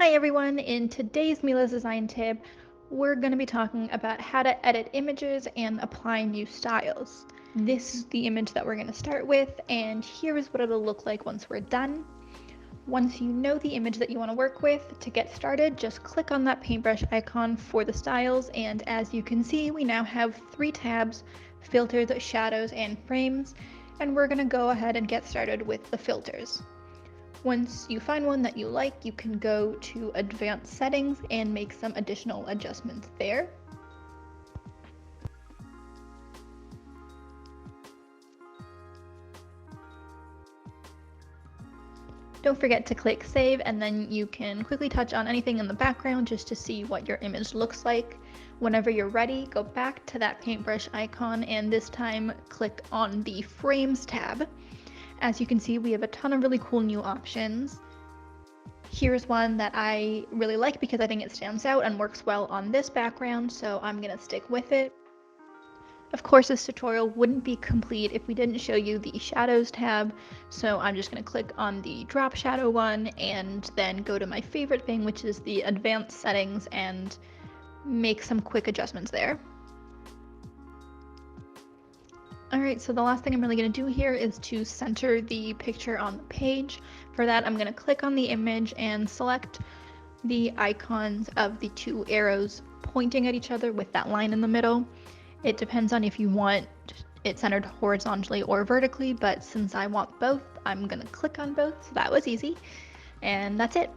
Hi everyone, in today's Mila's design tip, we're going to be talking about how to edit images and apply new styles. This is the image that we're going to start with, and here is what it'll look like once we're done. Once you know the image that you want to work with, to get started, just click on that paintbrush icon for the styles, and as you can see, we now have 3 tabs: filters, shadows, and frames, and we're going to go ahead and get started with the filters. Once you find one that you like, you can go to advanced settings and make some additional adjustments there. Don't forget to click save, and then you can quickly touch on anything in the background just to see what your image looks like. Whenever you're ready, go back to that paintbrush icon and this time click on the frames tab. As you can see, we have a ton of really cool new options. Here's one that I really like because I think it stands out and works well on this background, so I'm going to stick with it. Of course, this tutorial wouldn't be complete if we didn't show you the shadows tab, so I'm just going to click on the drop shadow one and then go to my favorite thing, which is the advanced settings, and make some quick adjustments there. Alright, so the last thing I'm really going to do here is to center the picture on the page. For that, I'm going to click on the image and select the icons of the 2 arrows pointing at each other with that line in the middle. It depends on if you want it centered horizontally or vertically, but since I want both, I'm going to click on both, so that was easy. And that's it.